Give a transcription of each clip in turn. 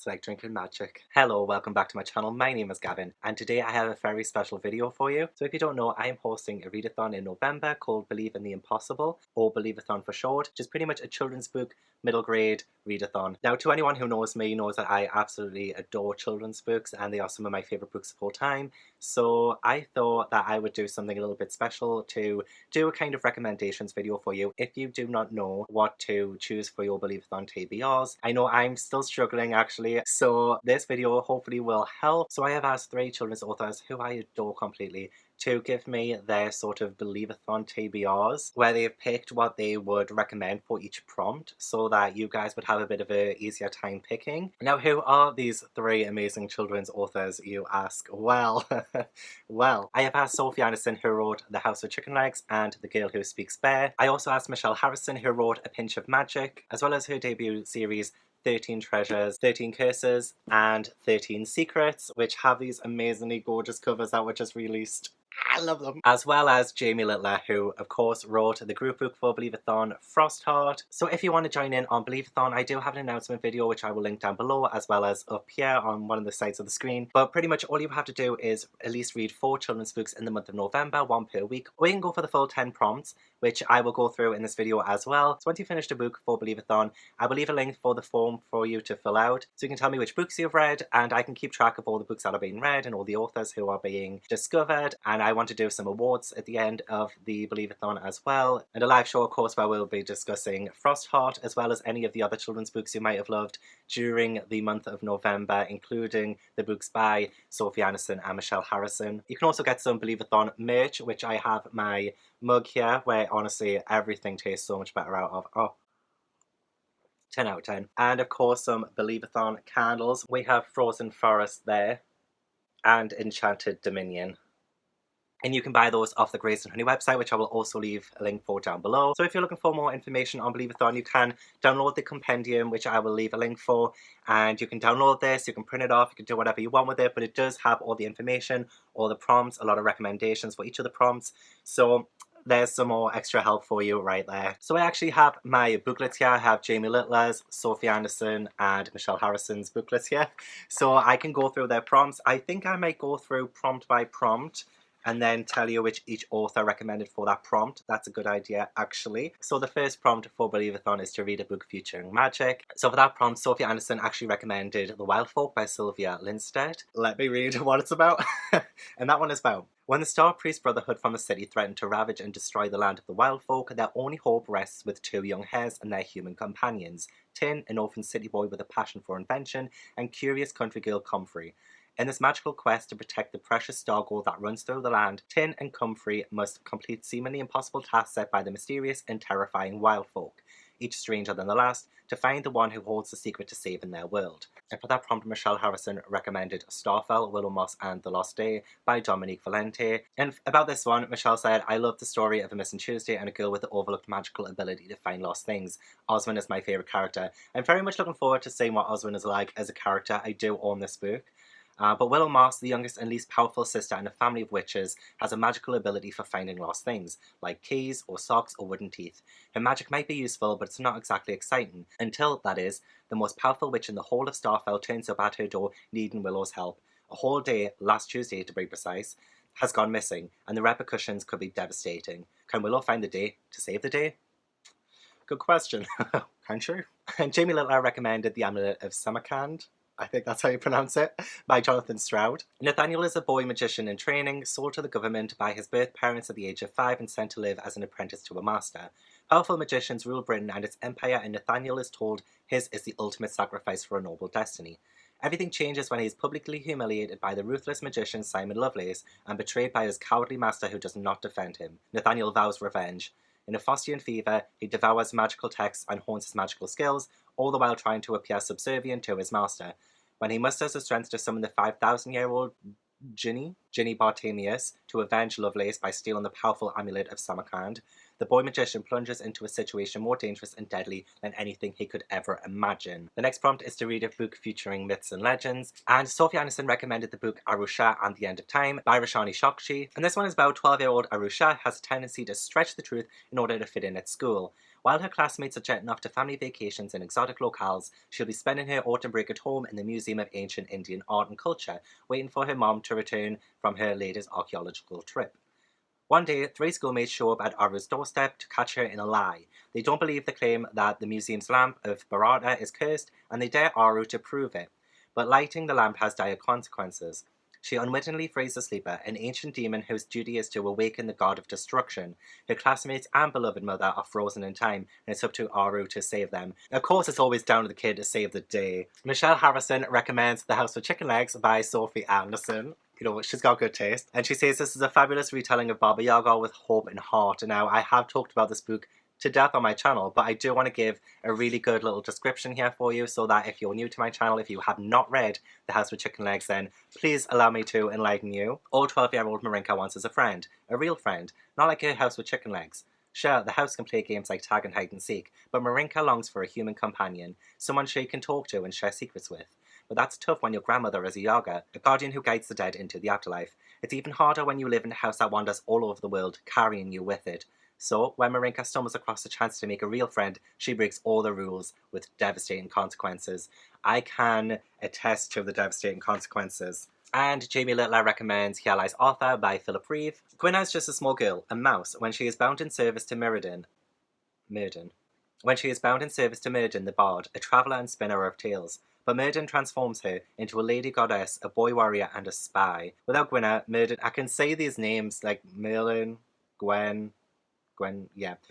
It's like drinking magic. Hello, welcome back to my channel. My name is Gavin, and today I have a very special video for you. So if you don't know, I am hosting a readathon in November called Believe in the Impossible, or Believathon for short, which is pretty much a children's book, middle grade readathon. Now, to anyone who knows me knows that I absolutely adore children's books, and they are some of my favourite books of all time. So I thought that I would do something a little bit special to do a kind of recommendations video for you if you do not know what to choose for your Believathon TBRs. I know I'm still struggling actually, so this video hopefully will help. So I have asked 3 children's authors who I adore completely to give me their sort of Believathon TBRs, where they've picked what they would recommend for each prompt so that you guys would have a bit of an easier time picking. Now, who are these 3 amazing children's authors, you ask? Well, well, I have asked Sophie Anderson, who wrote The House with Chicken Legs and The Girl Who Speaks Bear. I also asked Michelle Harrison, who wrote A Pinch of Magic, as well as her debut series 13 Treasures, 13 Curses, and 13 Secrets, which have these amazingly gorgeous covers that were just released. I love them. As well as Jamie Littler, who of course wrote the group book for Believathon, Frostheart. So if you want to join in on Believathon, I do have an announcement video which I will link down below, as well as up here on one of the sides of the screen. But pretty much all you have to do is at least read 4 children's books in the month of November, 1 per week, or you can go for the full 10 prompts, which I will go through in this video as well. So once you finish the book for Believathon, I will leave a link for the form for you to fill out, so you can tell me which books you've read, and I can keep track of all the books that are being read and all the authors who are being discovered. And I want to do some awards at the end of the Believathon as well, and a live show of course where we'll be discussing Frostheart as well as any of the other children's books you might have loved during the month of November, including the books by Sophie Anderson and Michelle Harrison. You can also get some Believathon merch, which I have my mug here, where honestly everything tastes so much better out of. Oh, 10 out of 10. And of course some Believathon candles. We have Frozen Forest there and Enchanted Dominion. And you can buy those off the Grace and Honey website, which I will also leave a link for down below. So if you're looking for more information on Believathon, you can download the compendium, which I will leave a link for. And you can download this, you can print it off, you can do whatever you want with it. But it does have all the information, all the prompts, a lot of recommendations for each of the prompts. So there's some more extra help for you right there. So I actually have my booklets here. I have Jamie Littler's, Sophie Anderson, and Michelle Harrison's booklets here. So I can go through their prompts. I think I might go through prompt by prompt and then tell you which each author recommended for that prompt. That's a good idea, actually. So the first prompt for Believathon is to read a book featuring magic. So for that prompt, Sophie Anderson actually recommended The Wild Folk by Sylvia Lindstedt. Let me read what it's about. And that one is about: when the Star Priest Brotherhood from the city threatened to ravage and destroy the land of the wild folk, their only hope rests with 2 young hares and their human companions, Tin, an orphan city boy with a passion for invention, and curious country girl Comfrey. In this magical quest to protect the precious star gold that runs through the land, Tin and Comfrey must complete seemingly impossible tasks set by the mysterious and terrifying wild folk, each stranger than the last, to find the one who holds the secret to save in their world. And for that prompt, Michelle Harrison recommended Starfell, Willow Moss and The Lost Day by Dominique Valente. And about this one, Michelle said, I love the story of a missing Tuesday and a girl with the overlooked magical ability to find lost things. Oswin is my favourite character. I'm very much looking forward to seeing what Oswin is like as a character. I do own this book. But Willow Moss, the youngest and least powerful sister in a family of witches, has a magical ability for finding lost things, like keys or socks or wooden teeth. Her magic might be useful, but it's not exactly exciting, until, that is, the most powerful witch in the whole of Starfell turns up at her door needing Willow's help. A whole day, last Tuesday to be precise, has gone missing, and the repercussions could be devastating. Can Willow find the day to save the day? Good question. Can't you? And Jamie Littler recommended The Amulet of Samarkand. I think that's how you pronounce it, by Jonathan Stroud. Nathaniel is a boy magician in training, sold to the government by his birth parents at the age of 5 and sent to live as an apprentice to a master. Powerful magicians rule Britain and its empire, and Nathaniel is told his is the ultimate sacrifice for a noble destiny. Everything changes when he is publicly humiliated by the ruthless magician Simon Lovelace and betrayed by his cowardly master who does not defend him. Nathaniel vows revenge. In a Faustian fever, he devours magical texts and hones his magical skills, all the while trying to appear subservient to his master. When he musters the strength to summon the 5,000-year-old Ginny Bartemius to avenge Lovelace by stealing the powerful amulet of Samarkand, the boy magician plunges into a situation more dangerous and deadly than anything he could ever imagine. The next prompt is to read a book featuring myths and legends, and Sophie Anderson recommended the book Arusha and the End of Time by Roshani Shokshi. And this one is about 12-year-old Arusha has a tendency to stretch the truth in order to fit in at school. While her classmates are jetting off to family vacations in exotic locales, she'll be spending her autumn break at home in the Museum of Ancient Indian Art and Culture, waiting for her mom to return from her latest archaeological trip. One day, three schoolmates show up at Aru's doorstep to catch her in a lie. They don't believe the claim that the museum's lamp of Bharata is cursed, and they dare Aru to prove it. But lighting the lamp has dire consequences. She unwittingly frees the sleeper, an ancient demon whose duty is to awaken the god of destruction. Her classmates and beloved mother are frozen in time, and it's up to Aru to save them. Of course, it's always down to the kid to save the day. Michelle Harrison recommends The House with Chicken Legs by Sophie Anderson. You know, she's got good taste. And she says this is a fabulous retelling of Baba Yaga with hope and heart. And now, I have talked about this book to death on my channel, but I do want to give a really good little description here for you so that if you're new to my channel, if you have not read The House with Chicken Legs, then please allow me to enlighten you. All 12-year-old Marinka wants is a friend, a real friend, not like her house with chicken legs. Sure, the house can play games like tag and hide and seek, but Marinka longs for a human companion, someone she can talk to and share secrets with. But that's tough when your grandmother is a Yaga, a guardian who guides the dead into the afterlife. It's even harder when you live in a house that wanders all over the world, carrying you with it. So, when Marinka stumbles across the chance to make a real friend, she breaks all the rules with devastating consequences. I can attest to the devastating consequences. And Jamie Littler recommends Here Lies Arthur by Philip Reeve. Gwynna is just a small girl, a mouse, when she is bound in service to Myrddin. When she is bound in service to Myrddin the bard, a traveller and spinner of tales. But Myrddin transforms her into a lady goddess, a boy warrior, and a spy. Without Gwynna, Myrddin, I can say these names like Merlin, Gwen,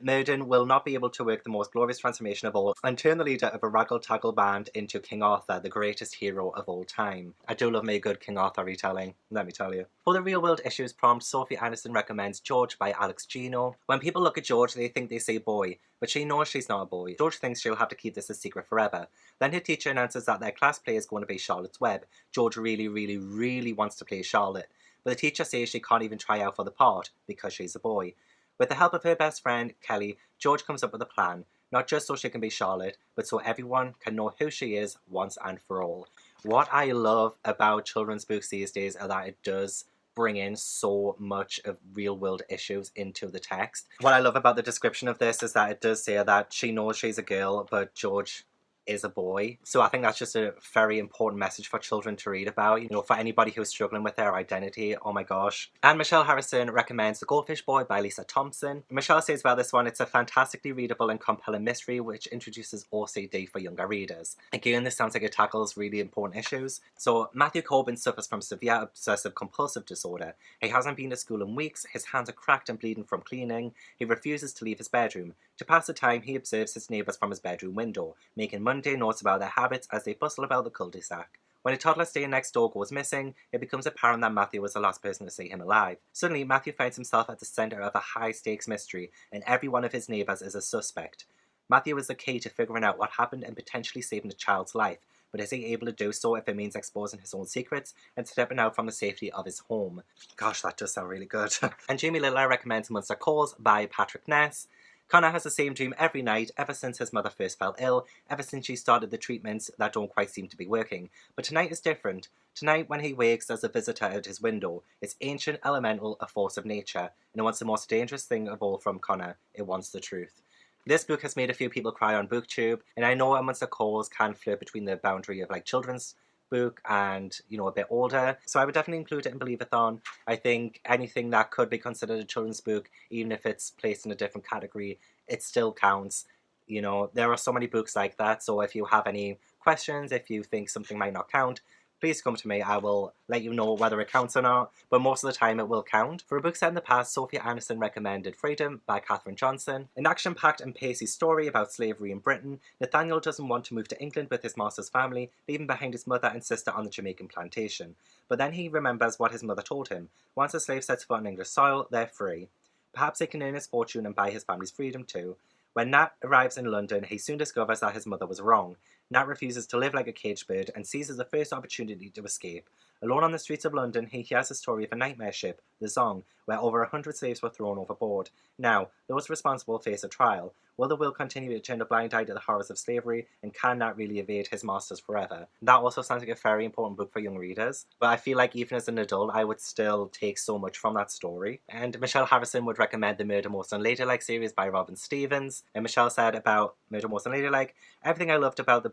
Myrddin will not be able to work the most glorious transformation of all and turn the leader of a raggle-taggle band into King Arthur, the greatest hero of all time. I do love me a good King Arthur retelling, let me tell you. For the real-world issues prompt, Sophie Anderson recommends George by Alex Gino. When people look at George, they think they say boy, but she knows she's not a boy. George thinks she'll have to keep this a secret forever. Then her teacher announces that their class play is going to be Charlotte's Web. George really wants to play Charlotte, but the teacher says she can't even try out for the part because she's a boy. With the help of her best friend, Kelly, George comes up with a plan, not just so she can be Charlotte, but so everyone can know who she is once and for all. What I love about children's books these days is that it does bring in so much of real-world issues into the text. What I love about the description of this is that it does say that she knows she's a girl, but George is a boy. So I think that's just a very important message for children to read about, you know, for anybody who's struggling with their identity. Oh my gosh. And Michelle Harrison recommends The Goldfish Boy by Lisa Thompson. Michelle says about this one, it's a fantastically readable and compelling mystery which introduces OCD for younger readers. Again, this sounds like it tackles really important issues. So Matthew Corbin suffers from severe obsessive compulsive disorder. He hasn't been to school in weeks, his hands are cracked and bleeding from cleaning, he refuses to leave his bedroom. To pass the time, he observes his neighbours from his bedroom window, making mundane notes about their habits as they bustle about the cul-de-sac. When a toddler staying next door goes missing, it becomes apparent that Matthew was the last person to see him alive. Suddenly, Matthew finds himself at the centre of a high-stakes mystery, and every one of his neighbours is a suspect. Matthew is the key to figuring out what happened and potentially saving a child's life, but is he able to do so if it means exposing his own secrets and stepping out from the safety of his home? Gosh, that does sound really good. And Jamie Littler recommends Monster Calls by Patrick Ness. Connor has the same dream every night ever since his mother first fell ill, ever since she started the treatments that don't quite seem to be working. But tonight is different. Tonight, when he wakes, there's a visitor at his window. It's ancient, elemental, a force of nature, and it wants the most dangerous thing of all from Connor. It wants the truth. This book has made a few people cry on BookTube, and I know A Monster Calls can flirt between the boundary of like children's book and, you know, a bit older, so I would definitely include it in Believathon. I think anything that could be considered a children's book, even if it's placed in a different category, it still counts. You know, there are so many books like that, so if you have any questions, if you think something might not count, please come to me. I will let you know whether it counts or not, but most of the time it will count. For a book set in the past, Sophie Anderson recommended Freedom by Katherine Johnson. An action-packed and pacey story about slavery in Britain, Nathaniel doesn't want to move to England with his master's family, leaving behind his mother and sister on the Jamaican plantation. But then he remembers what his mother told him. Once a slave sets foot on English soil, they're free. Perhaps they can earn his fortune and buy his family's freedom too. When Nat arrives in London, he soon discovers that his mother was wrong. Nat refuses to live like a caged bird and seizes the first opportunity to escape. Alone on the streets of London, he hears the story of a nightmare ship, the Zong, where over 100 slaves were thrown overboard. Now, those responsible face a trial. Will the will continue to turn a blind eye to the horrors of slavery, and can that really evade his masters forever? That also sounds like a very important book for young readers, but I feel like even as an adult, I would still take so much from that story. And Michelle Harrison would recommend the Murder Most Unladylike series by Robin Stevens, and Michelle said about Murder Most Unladylike, everything I loved about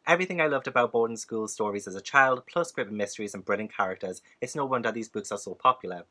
everything I loved about boarding school stories as a child, plus gripping mysteries and brilliant characters. It's no wonder these books are so popular.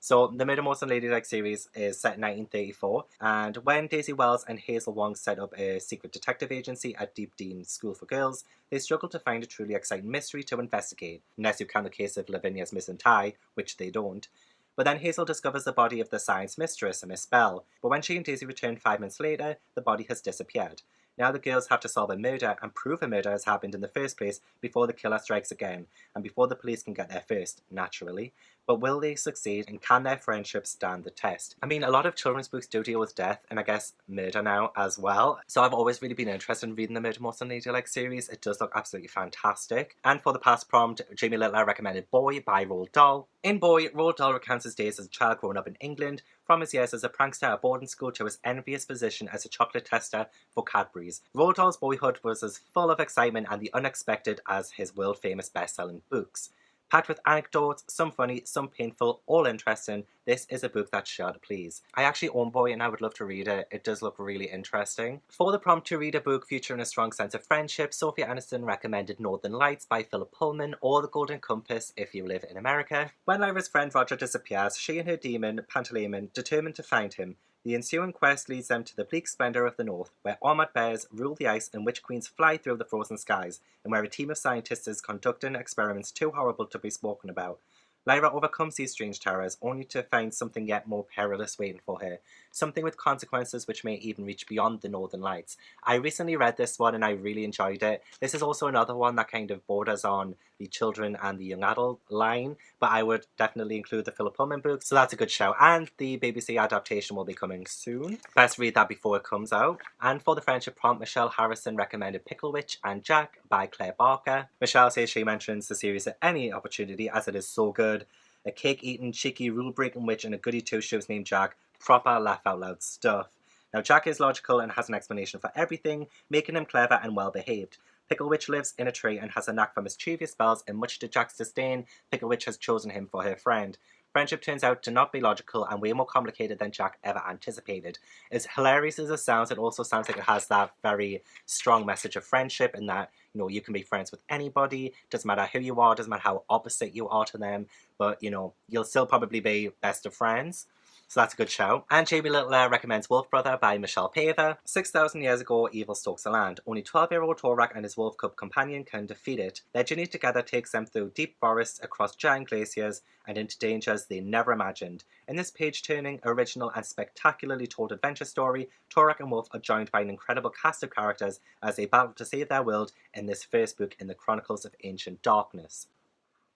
So, the Murder Most Unladylike series is set in 1934, and when Daisy Wells and Hazel Wong set up a secret detective agency at Deep Dean School for Girls, they struggled to find a truly exciting mystery to investigate, unless you count the case of Lavinia's missing tie, which they don't. But then Hazel discovers the body of the science mistress, Miss Bell, but when she and Daisy return 5 minutes later, the body has disappeared. Now the girls have to solve a murder and prove a murder has happened in the first place before the killer strikes again, and before the police can get there first, naturally. But will they succeed, and can their friendship stand the test? I mean, a lot of children's books do deal with death, and I guess murder now as well. So I've always really been interested in reading the Murder Most Unladylike series. It does look absolutely fantastic. And for the past prompt, Jamie Littler recommended Boy by Roald Dahl. In Boy, Roald Dahl recounts his days as a child growing up in England, from his years as a prankster at boarding school to his envious position as a chocolate tester for Cadbury's. Roald Dahl's boyhood was as full of excitement and the unexpected as his world-famous best-selling books. Packed with anecdotes, some funny, some painful, all interesting, this is a book that's sure to please. I actually own Boy and I would love to read it. It does look really interesting. For the prompt to read a book featuring a strong sense of friendship, Sophie Anderson recommended Northern Lights by Philip Pullman or The Golden Compass if you live in America. When Lyra's friend Roger disappears, she and her demon, Pantaleimon, determine to find him. The ensuing quest leads them to the bleak splendour of the north, where armoured bears rule the ice and witch queens fly through the frozen skies, and where a team of scientists is conducting experiments too horrible to be spoken about. Lyra overcomes these strange terrors, only to find something yet more perilous waiting for her. Something with consequences which may even reach beyond the Northern Lights. I recently read this one and I really enjoyed it. This is also another one that kind of borders on the children and the young adult line, but I would definitely include the Philip Pullman book, so that's a good shout. And the BBC adaptation will be coming soon. Best read that before it comes out. And for the friendship prompt, Michelle Harrison recommended Pickle Witch and Jack by Claire Barker. Michelle says she mentions the series at any opportunity as it is so good. A cake-eating, cheeky, rule-breaking witch and a goody two-shoes named Jack. Proper laugh-out-loud stuff. Now, Jack is logical and has an explanation for everything, making him clever and well-behaved. Pickle Witch lives in a tree and has a knack for mischievous spells, and much to Jack's disdain, Pickle Witch has chosen him for her friend. Friendship turns out to not be logical and way more complicated than Jack ever anticipated. As hilarious as it sounds, it also sounds like it has that very strong message of friendship, in that, you know, you can be friends with anybody, doesn't matter who you are, doesn't matter how opposite you are to them, but, you know, you'll still probably be best of friends. So that's a good show. And Jamie Littler recommends Wolf Brother by Michelle Paver. 6,000 years ago, evil stalks the land. Only 12-year-old Torak and his wolf cub companion can defeat it. Their journey together takes them through deep forests, across giant glaciers, and into dangers they never imagined. In this page-turning, original, and spectacularly told adventure story, Torak and Wolf are joined by an incredible cast of characters as they battle to save their world in this first book in the Chronicles of Ancient Darkness.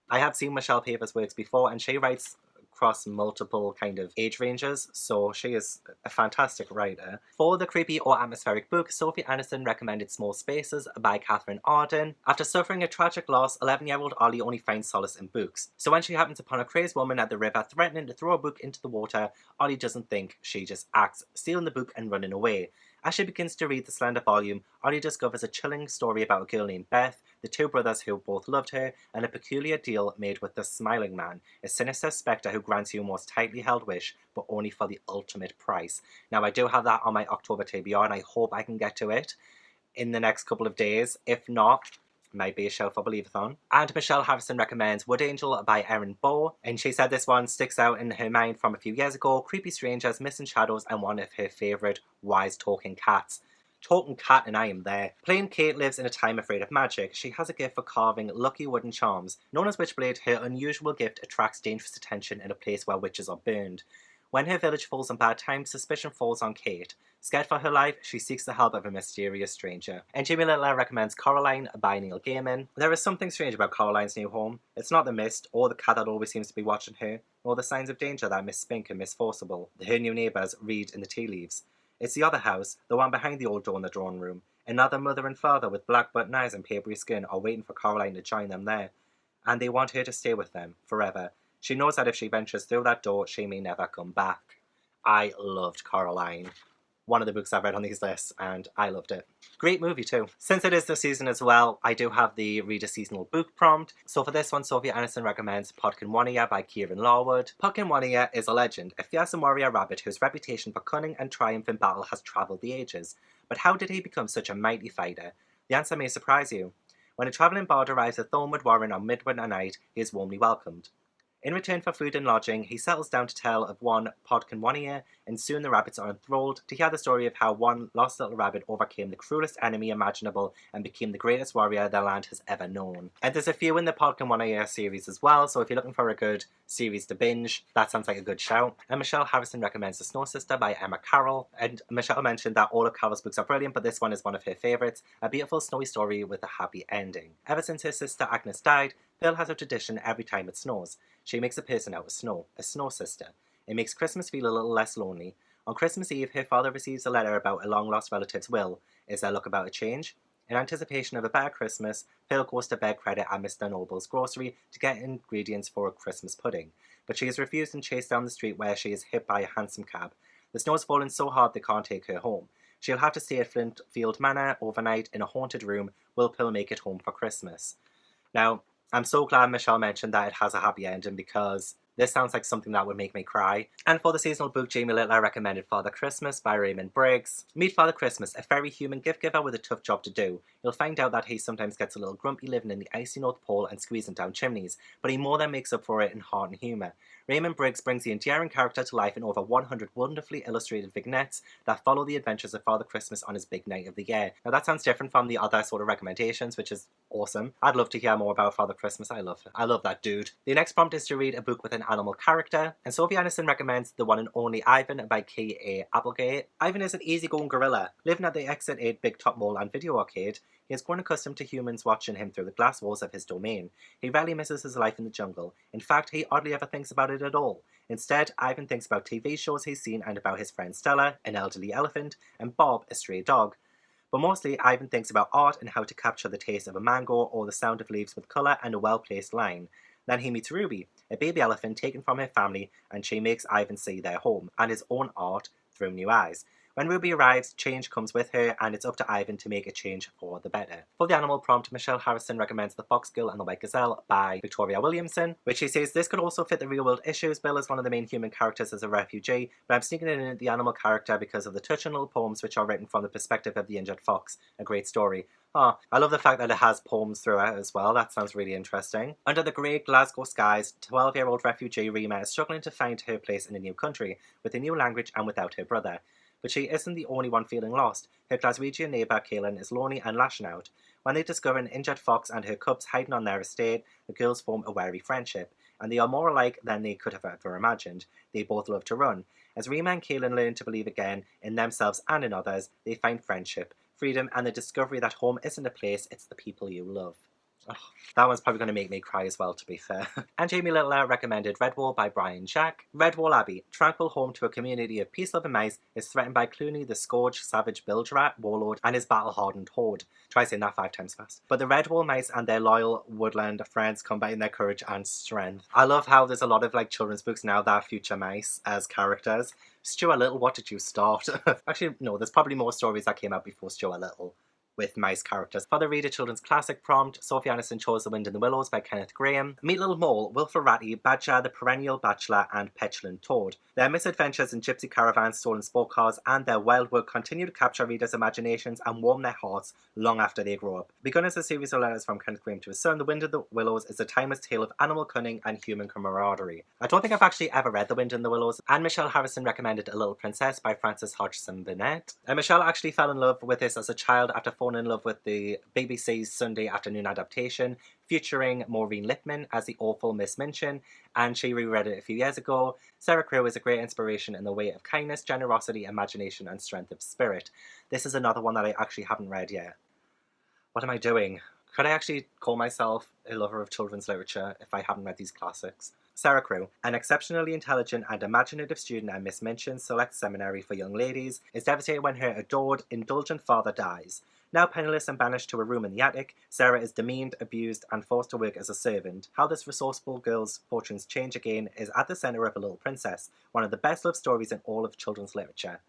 I have seen Michelle Paver's works before, and she writes across multiple kind of age ranges, so she is a fantastic writer. For the creepy or atmospheric book, Sophie Anderson recommended Small Spaces by Catherine Arden. After suffering a tragic loss, 11-year-old Ollie only finds solace in books. So when she happens upon a crazed woman at the river threatening to throw a book into the water, Ollie doesn't think, she just acts, stealing the book and running away. As she begins to read the slender volume, Ollie discovers a chilling story about a girl named Beth, the two brothers who both loved her, and a peculiar deal made with the Smiling Man, a sinister spectre who grants you a most tightly held wish, but only for the ultimate price. Now, I do have that on my October TBR, and I hope I can get to it in the next couple of days. If not, might be a show for Believathon. And Michelle Harrison recommends Wood Angel by Erin Bow, and she said this one sticks out in her mind from a few years ago. Creepy strangers, missing shadows, and one of her favourite wise talking cats. Talking cat and I am there. Plain Kate lives in a time afraid of magic. She has a gift for carving lucky wooden charms. Known as Witchblade, her unusual gift attracts dangerous attention in a place where witches are burned. When her village falls on bad times, suspicion falls on Kate. Scared for her life, she seeks the help of a mysterious stranger. And Jamie Littler recommends Coraline by Neil Gaiman. There is something strange about Coraline's new home. It's not the mist, or the cat that always seems to be watching her, nor the signs of danger that Miss Spink and Miss Forcible, her new neighbours, read in the tea leaves. It's the other house, the one behind the old door in the drawing room. Another mother and father with black button eyes and papery skin are waiting for Coraline to join them there. and they want her to stay with them forever. She knows that if she ventures through that door, she may never come back. I loved Coraline. One of the books I've read on these lists, and I loved it. Great movie too. Since it is the season as well, I do have the read a seasonal book prompt. So for this one, Sophie Anderson recommends Podkin Warrior by Kieran Larwood. Podkin Warrior is a legend, a fearsome warrior rabbit whose reputation for cunning and triumph in battle has travelled the ages. But how did he become such a mighty fighter? The answer may surprise you. When a travelling bard arrives at Thornwood Warren on midwinter night, he is warmly welcomed. In return for food and lodging, he settles down to tell of one Podkin Warrior, and soon the rabbits are enthralled to hear the story of how one lost little rabbit overcame the cruelest enemy imaginable and became the greatest warrior the land has ever known. And there's a few in the Podkin Warrior series as well, so if you're looking for a good series to binge, that sounds like a good shout. And Michelle Harrison recommends The Snow Sister by Emma Carroll. And Michelle mentioned that all of Carroll's books are brilliant, but this one is one of her favourites, a beautiful snowy story with a happy ending. Ever since her sister Agnes died, Pearl has a tradition every time it snows. She makes a person out of snow, a snow sister. It makes Christmas feel a little less lonely. On Christmas Eve, her father receives a letter about a long-lost relative's will. Is there luck about a change? In anticipation of a better Christmas, Pearl goes to beg credit at Mr. Noble's grocery to get ingredients for a Christmas pudding. But she is refused and chased down the street where she is hit by a hansom cab. The snow has fallen so hard they can't take her home. She'll have to stay at Flintfield Manor overnight in a haunted room. Will Pearl make it home for Christmas? Now, I'm so glad Michelle mentioned that it has a happy ending because this sounds like something that would make me cry. And for the seasonal book, Jamie Littler recommended Father Christmas by Raymond Briggs. Meet Father Christmas, a very human gift giver with a tough job to do. You'll find out that he sometimes gets a little grumpy living in the icy North Pole and squeezing down chimneys, but he more than makes up for it in heart and humour. Raymond Briggs brings the endearing character to life in over 100 wonderfully illustrated vignettes that follow the adventures of Father Christmas on his big night of the year. Now that sounds different from the other sort of recommendations, which is awesome. I'd love to hear more about Father Christmas. I love that dude. The next prompt is to read a book with an animal character, and Sophie Anderson recommends The One and Only Ivan by K.A. Applegate. Ivan is an easygoing gorilla, living at the Exit 8 Big Top Mall and Video Arcade. He has grown accustomed to humans watching him through the glass walls of his domain. He rarely misses his life in the jungle. In fact, he hardly ever thinks about it at all. Instead, Ivan thinks about TV shows he's seen and about his friend Stella, an elderly elephant, and Bob, a stray dog. But mostly, Ivan thinks about art and how to capture the taste of a mango or the sound of leaves with colour and a well-placed line. Then he meets Ruby, a baby elephant taken from her family, and she makes Ivan see their home and his own art through new eyes. When Ruby arrives, change comes with her, and it's up to Ivan to make a change for the better. For the animal prompt, Michelle Harrison recommends The Fox Girl and the White Gazelle by Victoria Williamson, which she says this could also fit the real-world issues. Bill is one of the main human characters as a refugee, but I'm sneaking in the animal character because of the touching little poems which are written from the perspective of the injured fox. A great story. Oh, I love the fact that it has poems throughout as well. That sounds really interesting. Under the grey Glasgow skies, 12-year-old refugee Rima is struggling to find her place in a new country, with a new language and without her brother. But she isn't the only one feeling lost. Her Glaswegian neighbour Kaelin is lonely and lashing out. When they discover an injured fox and her cubs hiding on their estate, the girls form a wary friendship, and they are more alike than they could have ever imagined. They both love to run. As Rima and Kaelin learn to believe again in themselves and in others, they find friendship, freedom, and the discovery that home isn't a place, it's the people you love. Oh, that one's probably going to make me cry as well, to be fair. And Jamie Littler recommended Redwall by Brian Jack. Redwall Abbey, tranquil home to a community of peace-loving mice, is threatened by Clooney the Scourge, savage bilge-rat warlord, and his battle-hardened horde. Try saying that 5 times fast. But the Redwall mice and their loyal woodland friends combine their courage and strength. I love how there's a lot of children's books now that are future mice as characters. Stuart Little, what did you start? Actually, no, there's probably more stories that came out before Stuart Little with mice characters. For the Read a Children's Classic prompt, Sophie Anderson chose The Wind in the Willows by Kenneth Graham. Meet Little Mole, Wilful Ratty, Badger the Perennial Bachelor, and Petulant Toad. Their misadventures in gypsy caravans, stolen sport cars, and their wild work continue to capture readers' imaginations and warm their hearts long after they grow up. Begun as a series of letters from Kenneth Graham to his son, The Wind in the Willows is a timeless tale of animal cunning and human camaraderie. I don't think I've actually ever read The Wind in the Willows, and Michelle Harrison recommended A Little Princess by Frances Hodgson Burnett. Michelle actually fell in love with this as a child after falling in love with the BBC's Sunday afternoon adaptation featuring Maureen Lipman as the awful Miss Minchin, and she reread it a few years ago. Sarah Crewe is a great inspiration in the way of kindness, generosity, imagination, and strength of spirit. This is another one that I actually haven't read yet. What am I doing? Could I actually call myself a lover of children's literature if I haven't read these classics? Sarah Crewe, an exceptionally intelligent and imaginative student at Miss Minchin's Select Seminary for Young Ladies, is devastated when her adored, indulgent father dies. Now penniless and banished to a room in the attic, Sarah is demeaned, abused, and forced to work as a servant. How this resourceful girl's fortunes change again is at the centre of A Little Princess, one of the best love stories in all of children's literature.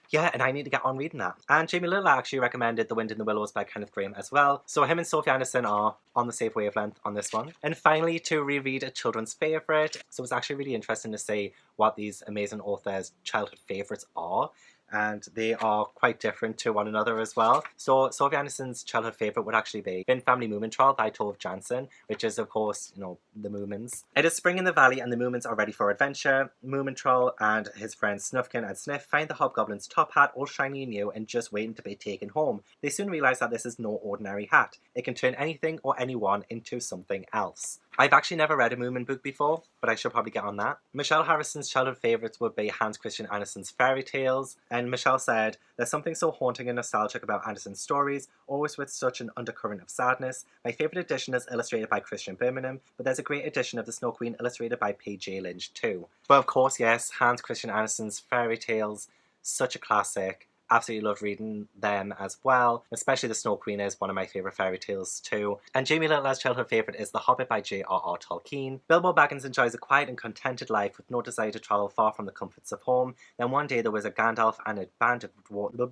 Yeah, and I need to get on reading that. And Jamie Little actually recommended The Wind in the Willows by Kenneth Grahame as well. So him and Sophie Anderson are on the safe wavelength on this one. And finally, to reread a children's favourite. So it's actually really interesting to see what these amazing authors' childhood favourites are. And they are quite different to one another as well. So Sophie Anderson's childhood favourite would actually be Finn Family Moomin Troll by Tove Jansson, which is of course, you know, the Moomins. It is spring in the valley and the Moomins are ready for adventure. Moomin Troll and his friends Snufkin and Sniff find the Hobgoblin's top hat all shiny and new and just waiting to be taken home. They soon realise that this is no ordinary hat. It can turn anything or anyone into something else. I've actually never read a Moomin book before, but I should probably get on that. Michelle Harrison's childhood favourites would be Hans Christian Andersen's fairy tales, and Michelle said, "There's something so haunting and nostalgic about Andersen's stories, always with such an undercurrent of sadness. My favourite edition is illustrated by Christian Birmingham, but there's a great edition of The Snow Queen illustrated by P.J. Lynch too." But of course, yes, Hans Christian Andersen's fairy tales, such a classic. Absolutely loved reading them as well. Especially The Snow Queen is one of my favourite fairy tales too. And Jamie Little's childhood favourite is The Hobbit by J.R.R. Tolkien. Bilbo Baggins enjoys a quiet and contented life with no desire to travel far from the comforts of home. Then one day there was a Gandalf and a band of dwarves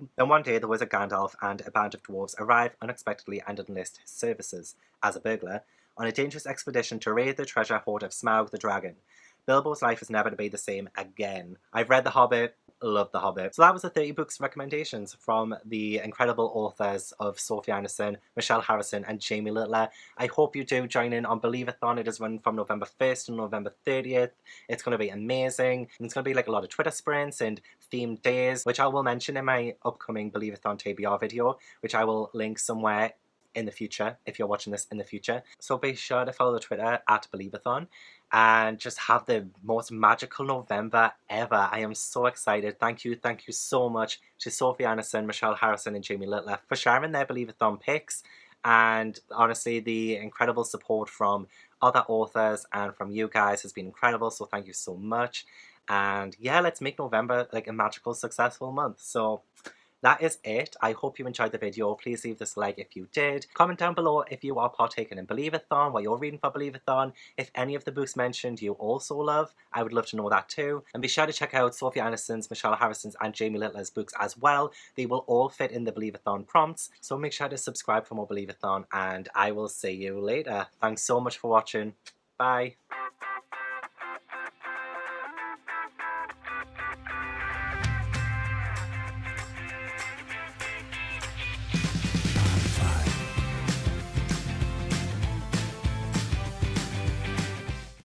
arrive unexpectedly and enlist his services as a burglar on a dangerous expedition to raid the treasure hoard of Smaug the dragon. Bilbo's life is never to be the same again. I've read The Hobbit. Love The Hobbit. So that was the 30 books recommendations from the incredible authors of Sophie Anderson, Michelle Harrison and Jamie Little. I hope you do join in on Believathon. It is running from November 1st to November 30th. It's going to be amazing. And it's going to be like a lot of Twitter sprints and themed days, which I will mention in my upcoming Believathon TBR video, which I will link somewhere in the future if you're watching this in the future. So be sure to follow the Twitter at Believathon and just have the most magical November ever. I am so excited. Thank you so much to Sophie Anderson, Michelle Harrison and Jamie Little for sharing their Believathon picks, and honestly the incredible support from other authors and from you guys has been incredible, so thank you so much. And yeah, let's make November like a magical, successful month. So that is it. I hope you enjoyed the video. Please leave this a like if you did. Comment down below if you are partaking in Believathon, what you're reading for Believathon. If any of the books mentioned you also love, I would love to know that too. And be sure to check out Sophie Anderson's, Michelle Harrison's and Jamie Little's books as well. They will all fit in the Believathon prompts. So make sure to subscribe for more Believathon and I will see you later. Thanks so much for watching. Bye.